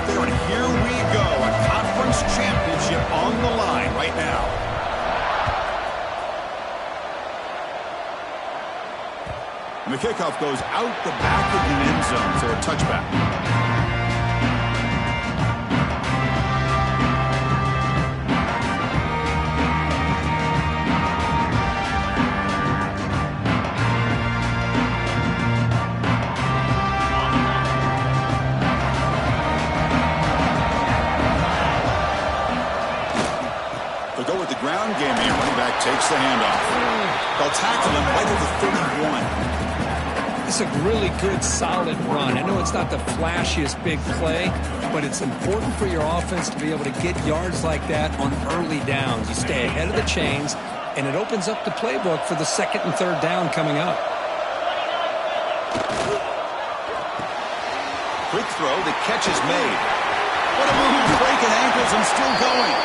there, and here we go. A conference championship on the line right now. And the kickoff goes out the back of the end zone for a touchback. Ground game here. Running back takes the handoff. They'll tackle him right at the 31. It's a really good, solid run. I know it's not the flashiest big play, but it's important for your offense to be able to get yards like that on early downs. You stay ahead of the chains, and it opens up the playbook for the second and third down coming up. Quick throw. The catch is made. What a move. Breaking ankles and still going.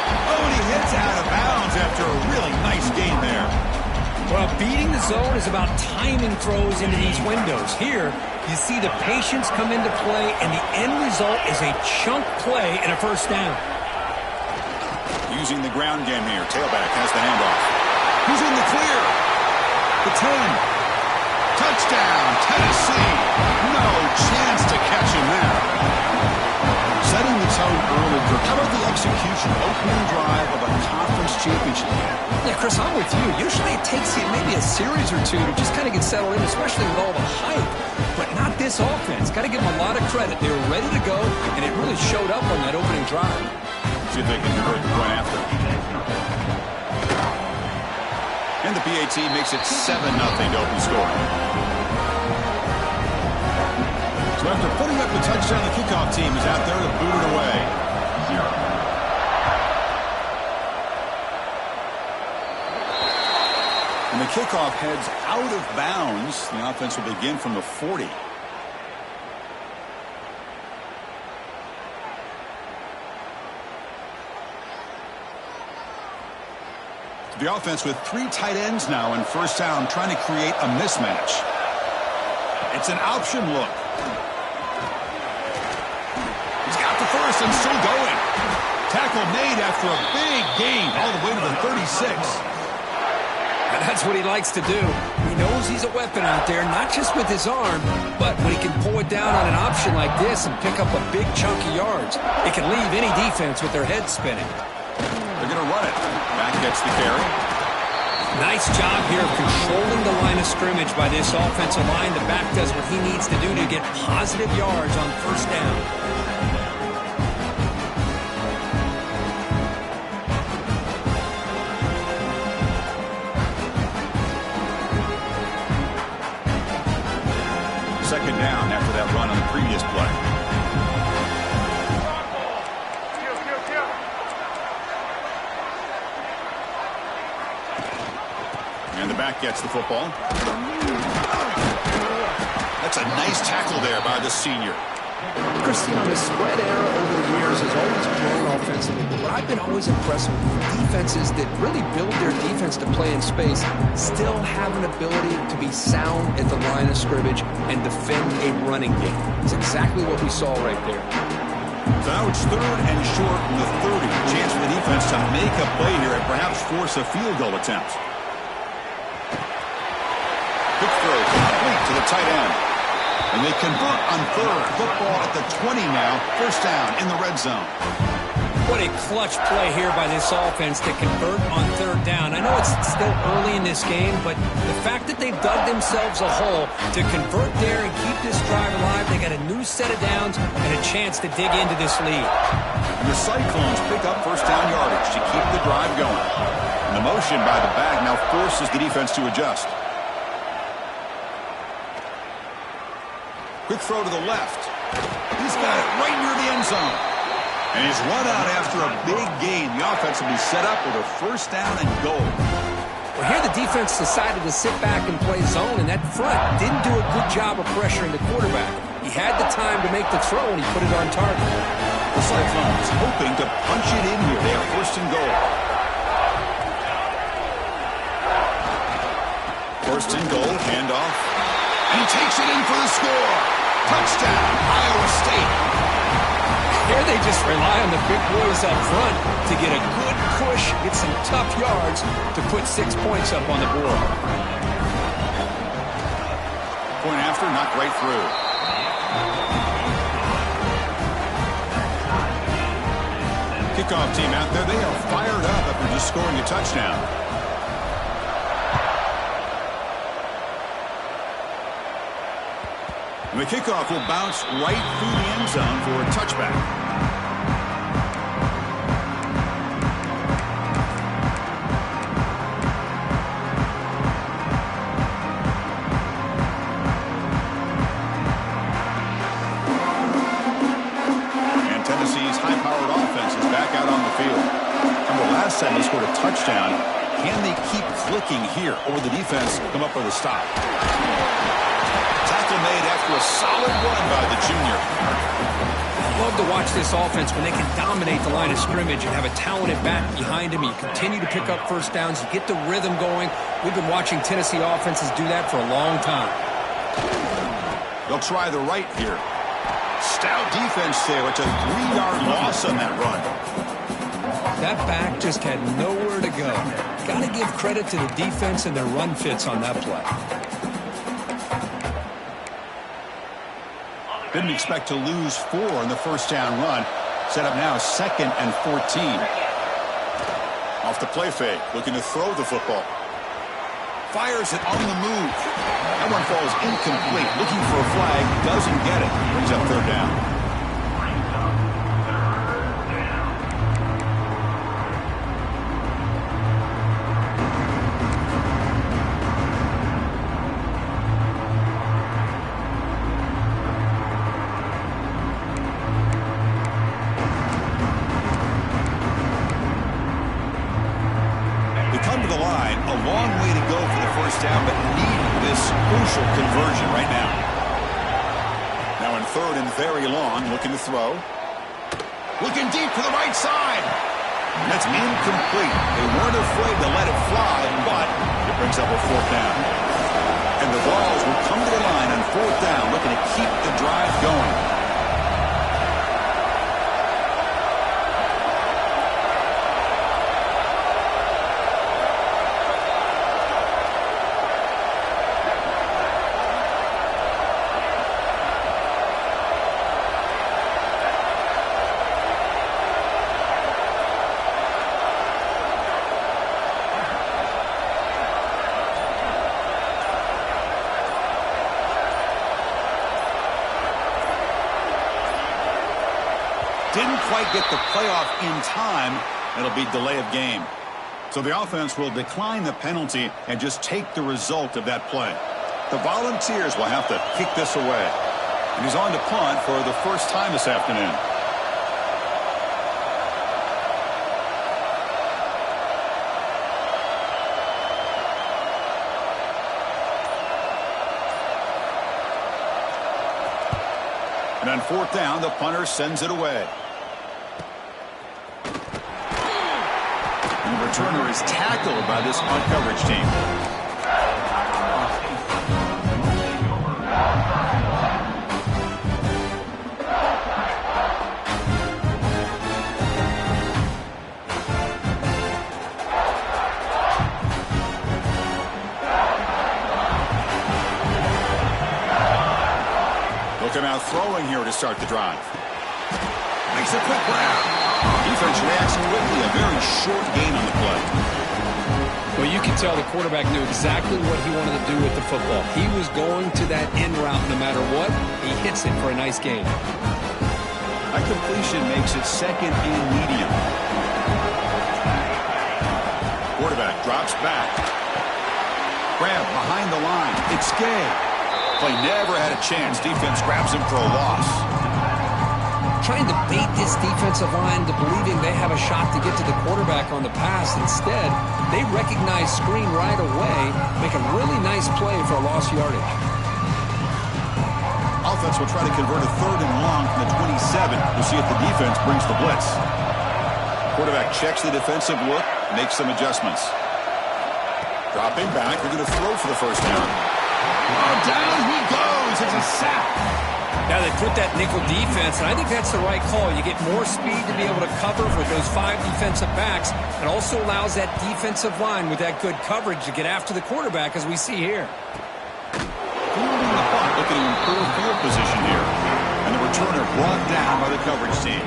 Oh, and he hits out of bounds after a really nice gain there. Well, beating the zone is about timing throws into these windows. Here, you see the patience come into play, and the end result is a chunk play and a first down. Using the ground game here. Tailback has the handoff. He's in the clear. The 10. Touchdown, Tennessee. No chance to catch him there. Setting the tone early, Kirk. How about the execution, opening drive of a conference championship game? Yeah, Chris, I'm with you. Usually it takes you maybe a series or two to just kind of get settled in, especially with all the hype. But not this offense. Got to give them a lot of credit. They were ready to go, and it really showed up on that opening drive. See if they can convert the point after. And the PAT makes it 7-0 to open scoring. So after putting up the touchdown, the kickoff team is out there to boot it away. And the kickoff heads out of bounds. The offense will begin from the 40. The offense with 3 tight ends now in first down, trying to create a mismatch. It's an option look. He's got the first and still going. Tackle made after a big gain all the way to the 36. And that's what he likes to do. He knows he's a weapon out there, not just with his arm, but when he can pull it down on an option like this and pick up a big chunk of yards, it can leave any defense with their head spinning. They're going to run it. Back gets the carry. Nice job here of controlling the line of scrimmage by this offensive line. The back does what he needs to do to get positive yards on first down. Second down after that run on the previous play. And the back gets the football. That's a nice tackle there by the senior. Christian, the spread era over the years has always grown offensively, but what I've been always impressed with defenses that really build their defense to play in space still have an ability to be sound at the line of scrimmage and defend a running game. It's exactly what we saw right there. So now it's 3rd and short from the 30. Chance for the defense to make a play here and perhaps force a field goal attempt. Quick throw complete to the tight end. And they convert on 3rd. Football at the 20 now. First down in the red zone. What a clutch play here by this offense to convert on 3rd down. I know it's still early in this game, but the fact that they've dug themselves a hole to convert there and keep this drive alive, they got a new set of downs and a chance to dig into this lead. And the Cyclones pick up first down yardage to keep the drive going. And the motion by the back now forces the defense to adjust. Quick throw to the left. He's got it right near the end zone. And he's run out after a big gain. The offense will be set up with a first down and goal. Well, here the defense decided to sit back and play zone, and that front didn't do a good job of pressuring the quarterback. He had the time to make the throw, and he put it on target. The Cyclones hoping to punch it in here. They have first and goal. First and goal, handoff. And he takes it in for the score. Touchdown, Iowa State. There they just rely on the big boys up front to get a good push, get some tough yards to put 6 points up on the board. Point after, knocked right through. Kickoff team out there, they are fired up after just scoring a touchdown. And the kickoff will bounce right through the end zone for a touchback. Time they scored a touchdown. Can they keep clicking here, or will the defense come up with a stop? Tackle made after a solid run by the junior. I love to watch this offense when they can dominate the line of scrimmage and have a talented back behind him. You continue to pick up first downs, you get the rhythm going. We've been watching Tennessee offenses do that for a long time. They'll try the right here. Stout defense there. It's a 3-yard loss on that run. That back just had nowhere to go. Got to give credit to the defense and their run fits on that play. Didn't expect to lose 4 in the first down run. Set up now 2nd and 14. Off the play fake, looking to throw the football. Fires it on the move. That one falls incomplete. Looking for a flag, doesn't get it. Brings up 3rd down. Down, but need this crucial conversion right now. Now in 3rd and very long, looking to throw. Looking deep to the right side. And that's incomplete. They weren't afraid to let it fly, but it brings up a 4th down. And the Vols will come to the line on 4th down, looking to keep the drive going. Didn't quite get the playoff in time. It'll be delay of game. So the offense will decline the penalty and just take the result of that play. The Volunteers will have to kick this away. And he's on to punt for the first time this afternoon. And on 4th down, the punter sends it away. And the returner is tackled by this punt coverage team. Looking out throwing here to start the drive. Makes a quick grab. Defense reacts quickly. A very short gain on the play. Well, you can tell the quarterback knew exactly what he wanted to do with the football. He was going to that end route no matter what. He hits it for a nice gain. That completion makes it 2nd and medium. Quarterback drops back. Grab behind the line. It's Gay. Play never had a chance. Defense grabs him for a loss. Trying to bait this defensive line to believing they have a shot to get to the quarterback on the pass. Instead, they recognize screen right away, make a really nice play for a lost yardage. Offense will try to convert a 3rd and long from the 27. We'll see if the defense brings the blitz. Quarterback checks the defensive look, makes some adjustments. Dropping back, they're going to throw for the first down. Oh, down he goes. It's a sack. Now they put that nickel defense, and I think that's the right call. You get more speed to be able to cover for those 5 defensive backs. It also allows that defensive line with that good coverage to get after the quarterback, as we see here. Fielding the punt, looking to improve field position here. And the returner brought down by the coverage team.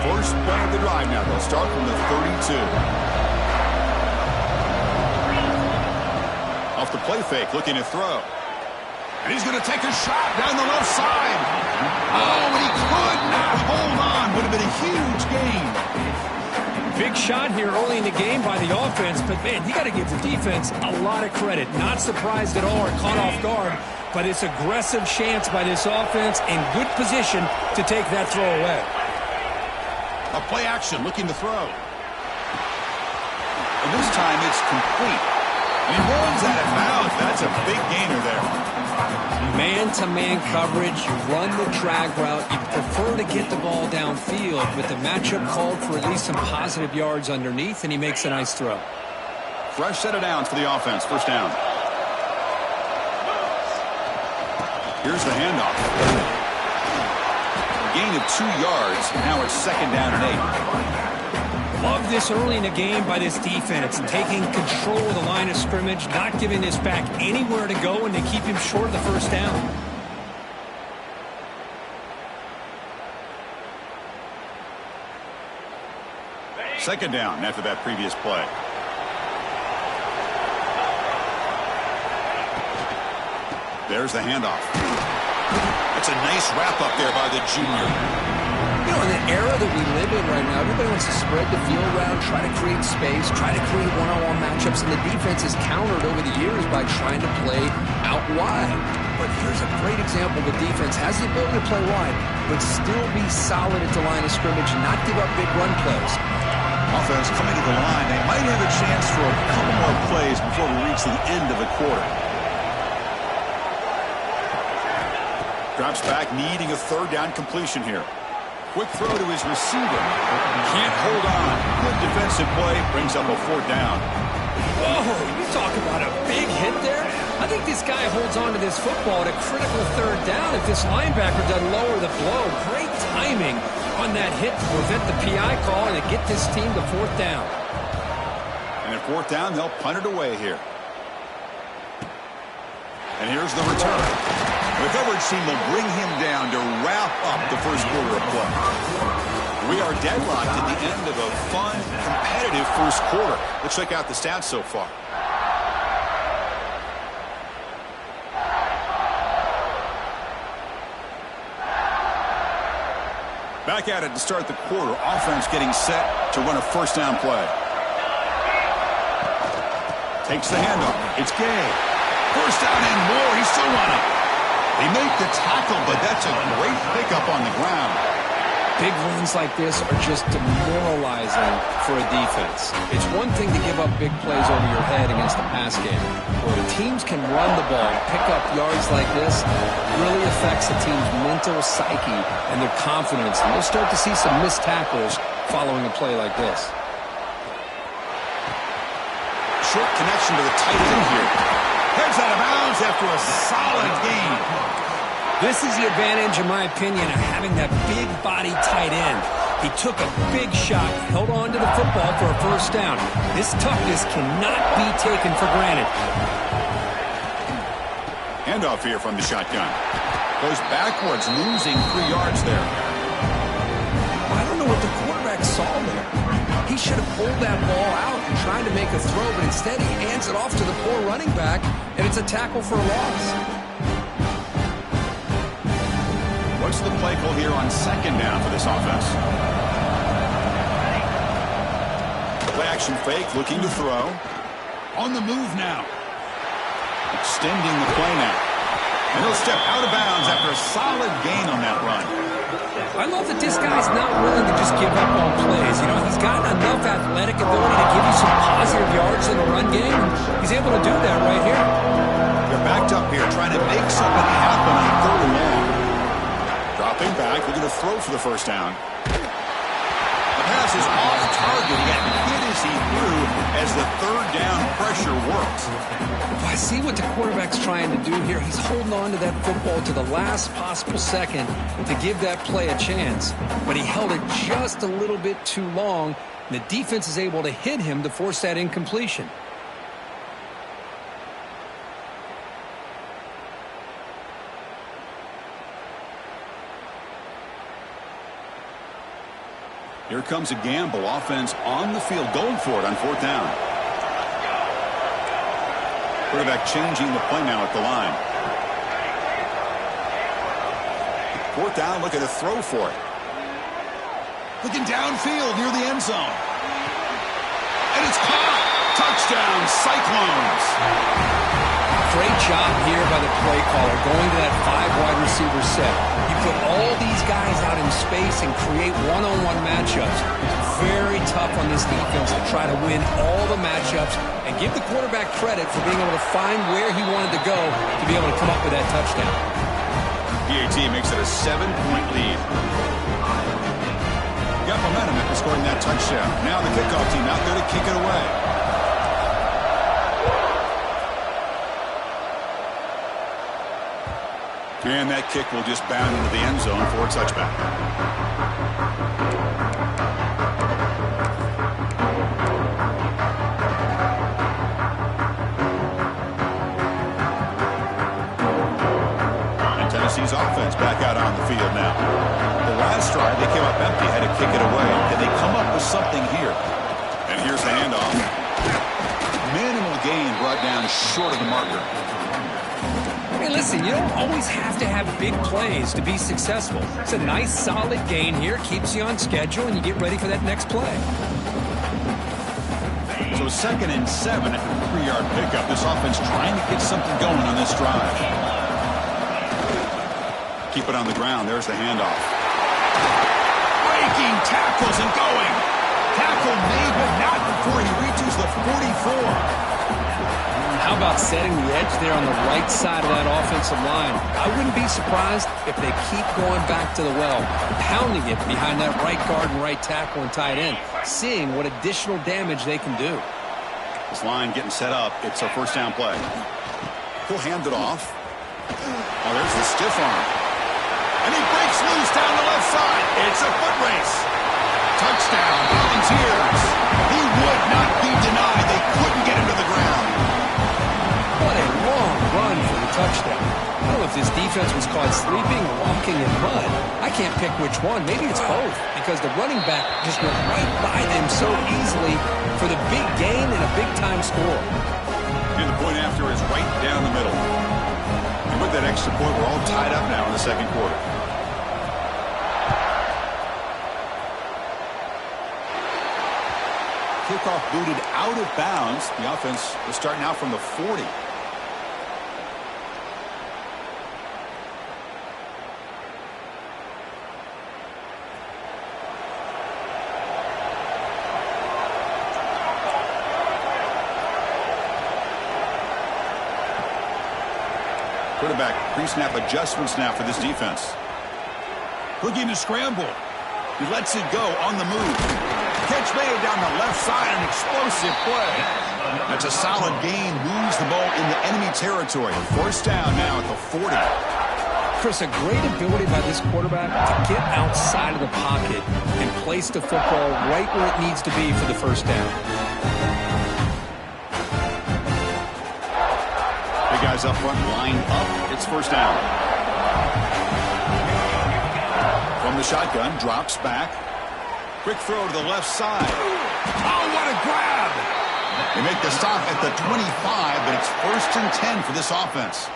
First play of the drive now. They'll start from the 32. Off the play fake, looking to throw. And he's going to take a shot down the left side. Oh, and he could not hold on. Would have been a huge gain. Big shot here early in the game by the offense, but, man, you got to give the defense a lot of credit. Not surprised at all or caught off guard, but it's aggressive chance by this offense in good position to take that throw away. A play action, looking to throw. And this time it's complete. And he runs out of bounds. That's a big gainer there. Man-to-man coverage, you run the drag route, you prefer to get the ball downfield, but the matchup called for at least some positive yards underneath, and he makes a nice throw. Fresh set of downs for the offense. First down. Here's the handoff. Gain of 2 yards. Now it's second down and 8. Love this early in the game by this defense, taking control of the line of scrimmage, not giving this back anywhere to go, and they keep him short of the first down. Second down after that previous play. There's the handoff. That's a nice wrap up there by the junior. You know, in the era that we live in right now, everybody wants to spread the field around, try to create space, try to create one-on-one matchups, and the defense is countered over the years by trying to play out wide. But here's a great example. The defense has the ability to play wide, but still be solid at the line of scrimmage and not give up big run plays. Offense coming to the line. They might have a chance for a couple more plays before we reach the end of the quarter. Drops back, needing a third down completion here. Quick throw to his receiver. Can't hold on. Good defensive play. Brings up a fourth down. Whoa, you talk about a big hit there. I think this guy holds on to this football at a critical third down if this linebacker doesn't lower the blow. Great timing on that hit to prevent the PI call and to get this team to fourth down. And at fourth down, they'll punt it away here. And here's the return. The coverage team will bring him down to wrap up the first quarter of play. We are deadlocked at the end of a fun, competitive first quarter. Let's check out the stats so far. Back at it to start the quarter. Offense getting set to run a first down play. Takes the handoff. It's Gay. First down and more. He's still running. They make the tackle, but that's a great pickup on the ground. Big runs like this are just demoralizing for a defense. It's one thing to give up big plays over your head against the pass game. When teams can run the ball and pick up yards like this, it really affects the team's mental psyche and their confidence. And you'll start to see some missed tackles following a play like this. Short connection to the tight end here. Heads out of bounds after a solid gain. This is the advantage, in my opinion, of having that big body tight end. He took a big shot, held on to the football for a first down. This toughness cannot be taken for granted. Handoff here from the shotgun. Goes backwards, losing 3 yards there. I don't know what the quarterback saw there. He should have pulled that ball out and tried to make a throw, but instead he hands it off to the poor running back, and it's a tackle for a loss. What's the play call here on second down for this offense? Play action fake, looking to throw. On the move now. Extending the play now. And he'll step out of bounds after a solid gain on that run. I love that this guy's not willing to just give up on plays. You know, he's got enough athletic ability to give you some positive yards in the run game. He's able to do that right here. They're backed up here, trying to make something happen on third and long. Dropping back. throw for the first down. The pass is off target. He got hit as he threw as the third down pressure worked. I see what the quarterback's trying to do here. He's holding on to that football to the last possible second to give that play a chance. But he held it just a little bit too long. And the defense is able to hit him to force that incompletion. Here comes a gamble. Offense on the field, going for it on fourth down. Quarterback changing the play now at the line. Fourth down, look at a throw for it. Looking downfield near the end zone. And it's caught. Touchdown, Cyclones. Great job here by the play caller going to that 5 wide receiver set. You put all these guys out in space and create one-on-one matchups. It's very tough on this defense to try to win all the matchups and give the quarterback credit for being able to find where he wanted to go to be able to come up with that touchdown. PAT makes it a 7-point lead. Got momentum after scoring that touchdown. Now the kickoff team out there to kick it away. And that kick will just bound into the end zone for a touchback. And Tennessee's offense back out on the field now. The last drive, they came up empty, had to kick it away. Can they come up with something here? And here's the handoff. Minimal gain brought down short of the marker. Hey, listen, you don't always have to have big plays to be successful. It's a nice, solid gain here. Keeps you on schedule, and you get ready for that next play. So 2nd and 7 at the 3-yard pickup. This offense trying to get something going on this drive. Keep it on the ground. There's the handoff. Breaking tackles and going. Tackle made, but not before he reaches the 44. How about setting the edge there on the right side of that offensive line? I wouldn't be surprised if they keep going back to the well, pounding it behind that right guard and right tackle and tight end, seeing what additional damage they can do. This line getting set up. It's a first down play. He'll hand it off. Oh, there's the stiff arm. And he breaks loose down the left side. It's a foot race. Touchdown, Volunteers. He would not be denied. They couldn't get him to the ground. What a long run for the touchdown. I don't know if this defense was caught sleeping or walking in mud. I can't pick which one. Maybe it's both, because the running back just went right by them so easily for the big gain and a big-time score. And the point after is right down the middle. And with that extra point, we're all tied up now in the second quarter. Kickoff booted out of bounds. The offense will start now from the 40. Quarterback pre-snap adjustments now for this defense. Looking to scramble. He lets it go on the move. Catch made down the left side, an explosive play. That's a solid gain, moves the ball in the enemy territory. First down now at the 40. Chris, a great ability by this quarterback to get outside of the pocket and place the football right where it needs to be for the first down. Big guys up front, line up. It's first down. From the shotgun, drops back. Quick throw to the left side. Oh, what a grab! They make the stop at the 25, but it's 1st and 10 for this offense.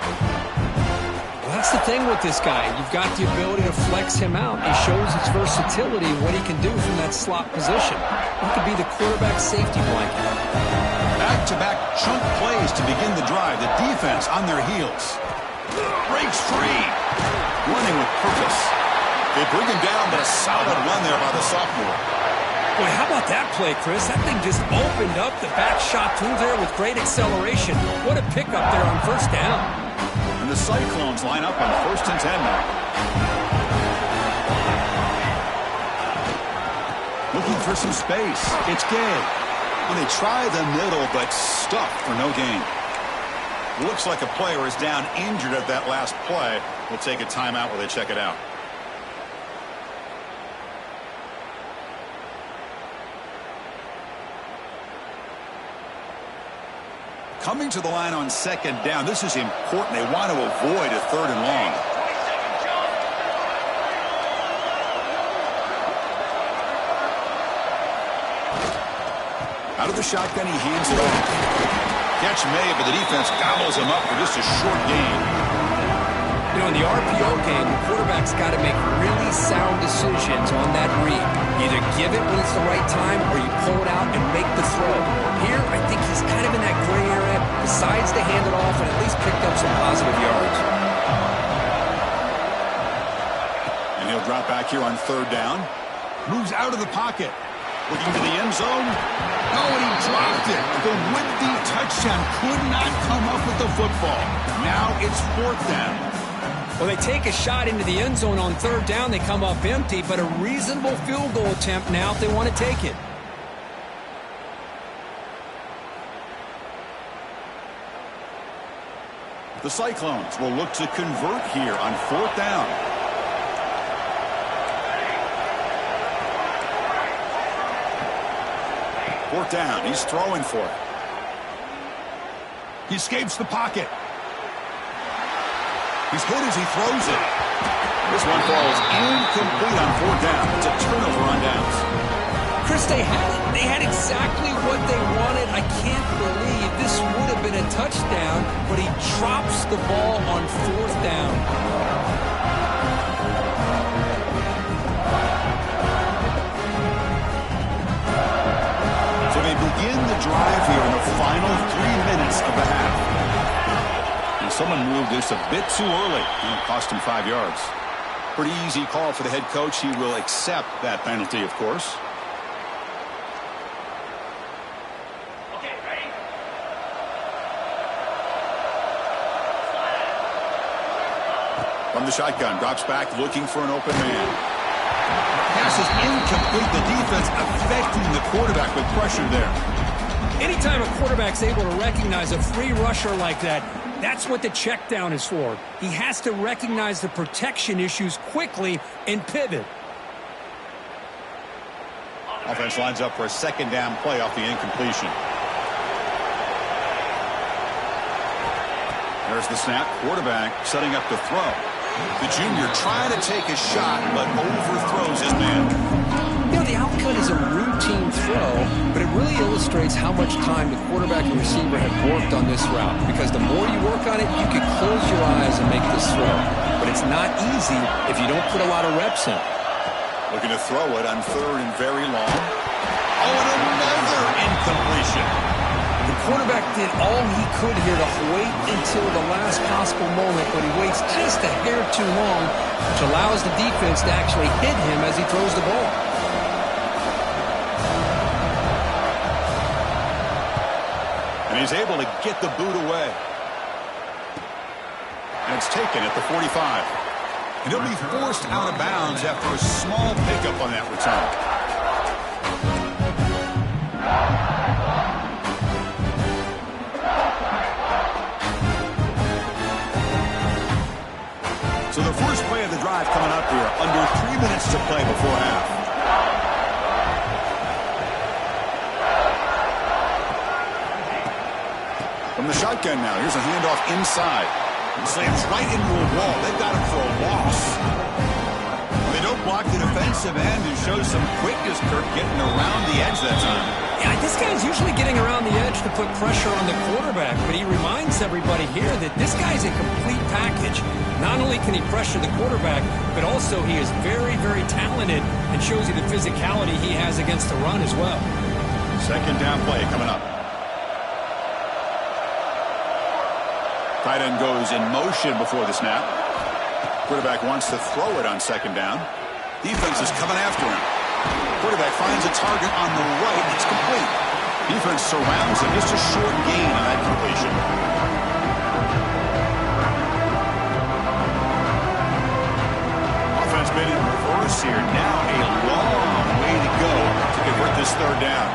Well, that's the thing with this guy. You've got the ability to flex him out. He shows his versatility and what he can do from that slot position. He could be the quarterback safety blanket. Back-to-back chunk plays to begin the drive. The defense on their heels. Breaks free. Running with purpose. They bring him down, but a solid run there by the sophomore. Boy, how about that play, Chris? That thing just opened up the back shot through there with great acceleration. What a pickup there on first down. And the Cyclones line up on 1st and 10 now. Looking for some space. It's Gay. And they try the middle, but stuffed for no gain. Looks like a player is down injured at that last play. We'll take a timeout while they check it out. Coming to the line on second down. This is important. They want to avoid a third and long. Out of the shotgun, he hands it off. Catch made, but the defense gobbles him up for just a short gain. You know, in the RPO game, the quarterback's got to make really sound decisions on that read. Either give it when it's the right time, or you pull it out and make the throw. Here, I think he's kind of in that gray area, decides to hand it off and at least picked up some positive yards. And he'll drop back here on third down. Moves out of the pocket. Looking to the end zone. Oh, and he dropped it. The would-be touchdown could not come up with the football. Now it's fourth down. Well, they take a shot into the end zone on third down. They come up empty, but a reasonable field goal attempt now if they want to take it. The Cyclones will look to convert here on fourth down. Fourth down. He's throwing for it. He escapes the pocket. He's hit as he throws it. This one falls incomplete on fourth down. It's a turnover on downs. Chris, they had exactly what they wanted. I can't believe this would have been a touchdown, but he drops the ball on fourth down. So they begin the drive here in the final 3 minutes of the half. And someone moved this a bit too early, and it cost him 5 yards. Pretty easy call for the head coach. He will accept that penalty, of course. Okay, ready? From the shotgun, drops back, looking for an open man. Pass is incomplete. The defense affecting the quarterback with pressure there. Anytime a quarterback's able to recognize a free rusher like that, that's what the check down is for. He has to recognize the protection issues quickly and pivot. Offense lines up for a second down play off the incompletion. There's the snap. Quarterback setting up to throw. The junior trying to take a shot, but overthrows his man. You know, the outcut is a routine throw, but it really illustrates how much time the quarterback and receiver have worked on this route. Because the more you work on it, you can close your eyes and make this throw. But it's not easy if you don't put a lot of reps in. Looking to throw it on third and very long. Oh, and another incompletion. The quarterback did all he could here to wait until the last possible moment, but he waits just a hair too long, which allows the defense to actually hit him as he throws the ball. And he's able to get the boot away. And it's taken at the 45. And he'll be forced out of bounds after a small pickup on that return. So the first play of the drive coming up here, under 3 minutes to play before half. From the shotgun now, here's a handoff inside. He slams right into a wall. They've got him for a loss. They don't block the defensive end and show some quickness, Kirk, getting around the edge that time. Yeah, this guy's usually getting around the edge to put pressure on the quarterback, but he reminds everybody here that this guy's a complete package. Not only can he pressure the quarterback, but also he is very, very talented and shows you the physicality he has against the run as well. Second down play coming up. Tight end goes in motion before the snap. Quarterback wants to throw it on second down. Defense is coming after him. Quarterback finds a target on the right. It's complete. Defense surrounds him. Just a short gain on that completion. Offense made in reverse here. Now a long way to go this third down.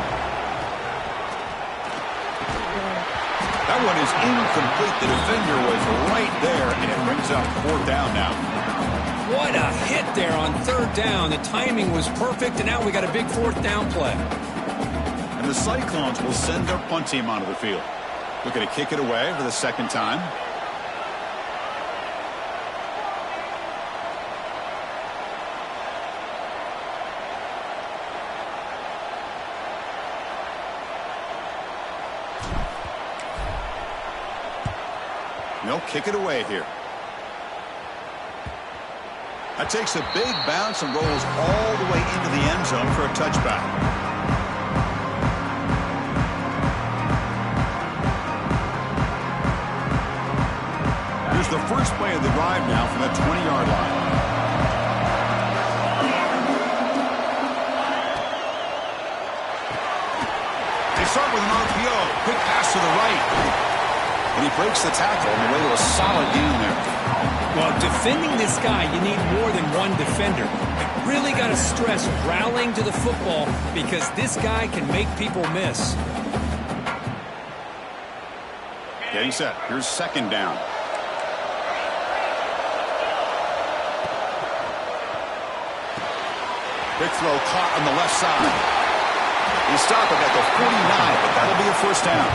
That one is incomplete. The defender was right there, and it brings up fourth down now. What a hit there on third down. The timing was perfect, and now we got a big fourth down play. And the Cyclones will send their punt team onto the field. Looking to kick it away for the second time. They'll kick it away here. That takes a big bounce and rolls all the way into the end zone for a touchback. Here's the first play of the drive now from the 20-yard line. They start with an RPO. Quick pass to the right. And he breaks the tackle on the way to a solid gain there. Well, defending this guy, you need more than one defender. You really got to stress rallying to the football because this guy can make people miss. Getting set. Here's second down. Quick throw caught on the left side. He stopped it at the 49, but that'll be a first down.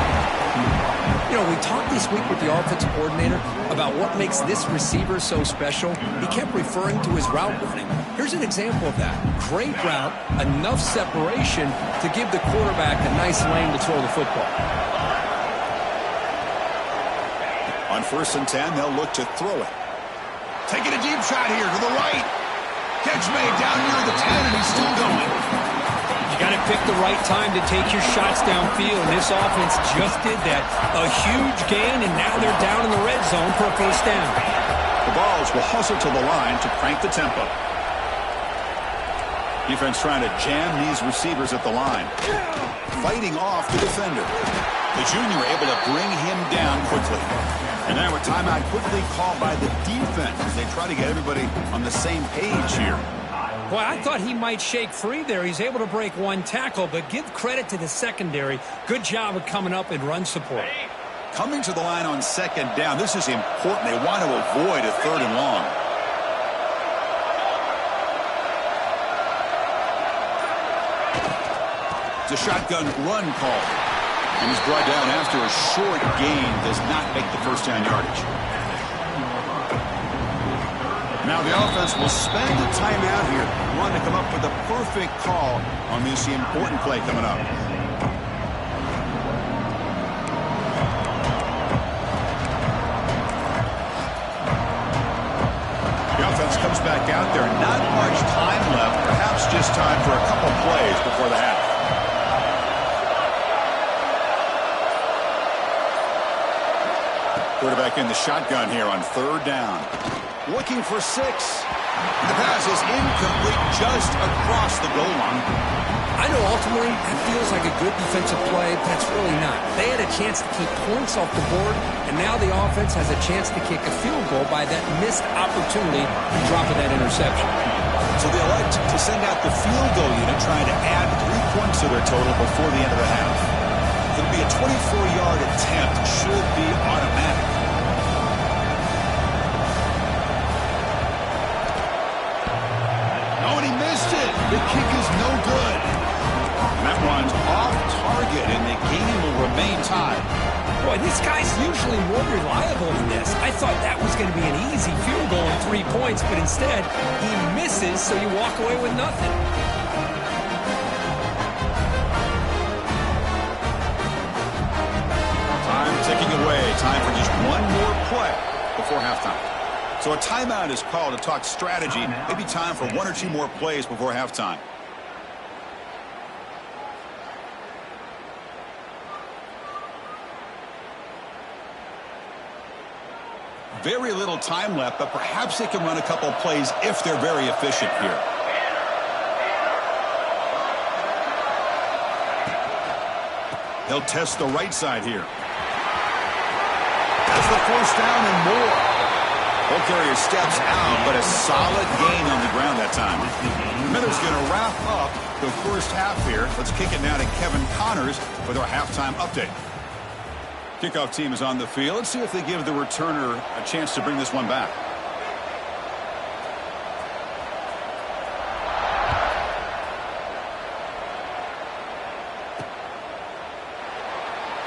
You know, we talked this week with the offensive coordinator about what makes this receiver so special. He kept referring to his route running. Here's an example of that. Great route, enough separation to give the quarterback a nice lane to throw the football. On 1st and 10, they'll look to throw it. Taking a deep shot here to the right. Catch made down near the 10, and he's still going. You got to pick the right time to take your shots downfield, and this offense just did that. A huge gain, and now they're down in the red zone for a first down. The Vols will hustle to the line to crank the tempo. Defense trying to jam these receivers at the line. Fighting off the defender. The junior able to bring him down quickly. And now a timeout quickly called by the defense as they try to get everybody on the same page here. Boy, I thought he might shake free there. He's able to break one tackle, but give credit to the secondary. Good job of coming up in run support. Coming to the line on second down, this is important. They want to avoid a third and long. It's a shotgun run call. And he's brought down after a short gain. Does not make the first down yardage. Now the offense will spend the timeout here. Want to come up with the perfect call on this important play coming up. The offense comes back out there. Not much time left. Perhaps just time for a couple plays before the half. Quarterback in the shotgun here on third down. Looking for 6. The pass is incomplete just across the goal line. I know ultimately that feels like a good defensive play, but it's really not. They had a chance to keep points off the board, and now the offense has a chance to kick a field goal by that missed opportunity to dropping that interception. So they elect to send out the field goal unit, trying to add 3 points to their total before the end of the half. It'll be a 24-yard attempt. Should be automatic. The kick is no good. And that one's off target, and the game will remain tied. Boy, this guy's usually more reliable than this. I thought that was going to be an easy field goal and 3 points, but instead, he misses, so you walk away with nothing. Time ticking away. Time for just one more play before halftime. So a timeout is called to talk strategy. Maybe time for 1 or 2 more plays before halftime. Very little time left, but perhaps they can run a couple plays if they're very efficient here. They'll test the right side here. That's the first down and more. Ball carrier steps out, but a solid gain on the ground that time. Miller's going to wrap up the first half here. Let's kick it now to Kevin Connors with our halftime update. Kickoff team is on the field. Let's see if they give the returner a chance to bring this one back.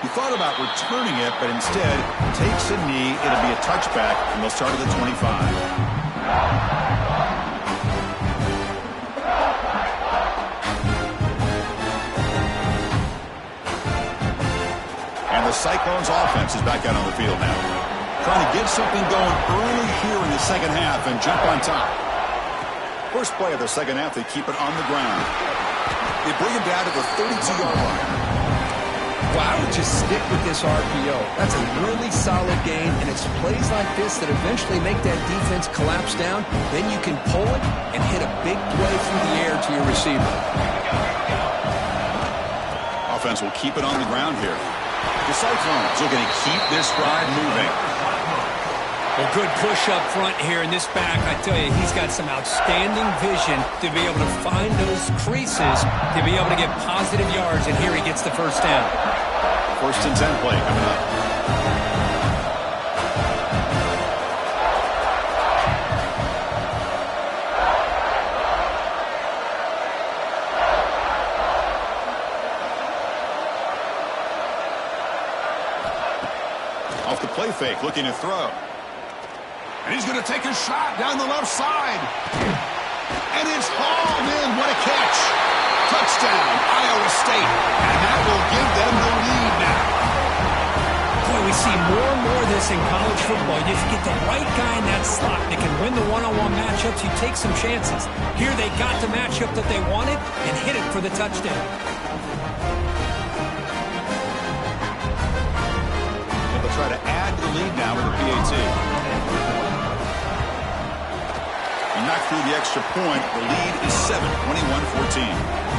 He thought about returning it, but instead takes a knee. It'll be a touchback, and they'll start at the 25. The Cyclones offense is back out on the field now. Trying to get something going early here in the second half and jump on top. First play of the second half, they keep it on the ground. They bring it down to the 32-yard line. Well, I would just stick with this RPO. That's a really solid game, and it's plays like this that eventually make that defense collapse down. Then you can pull it and hit a big play through the air to your receiver. Offense will keep it on the ground here. The Cyclones are going to keep this drive moving. Well, good push up front here in this back. I tell you, he's got some outstanding vision to be able to find those creases, to be able to get positive yards, and here he gets the first down. First and 10 play coming up. Off the play fake, looking to throw. And he's going to take a shot down the left side. And it's hauled in. What a catch. Touchdown, Iowa State. And that will give them the lead now. Boy, we see more and more of this in college football. You just get the right guy in that slot that can win the one-on-one matchups. You take some chances. Here they got the matchup that they wanted and hit it for the touchdown. They'll try to add to the lead now with the PAT. And knock through the extra point. The lead is 7, 21-14.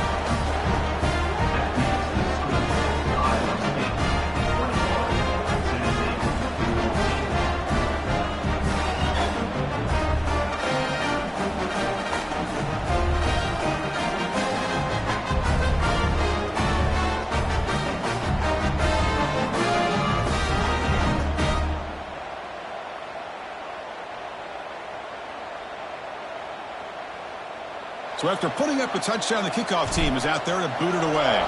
So after putting up a touchdown, the kickoff team is out there to boot it away.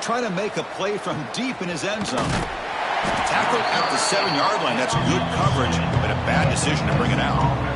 Trying to make a play from deep in his end zone. Tackle at the 7-yard line. That's good coverage, but a bad decision to bring it out.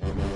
Ball.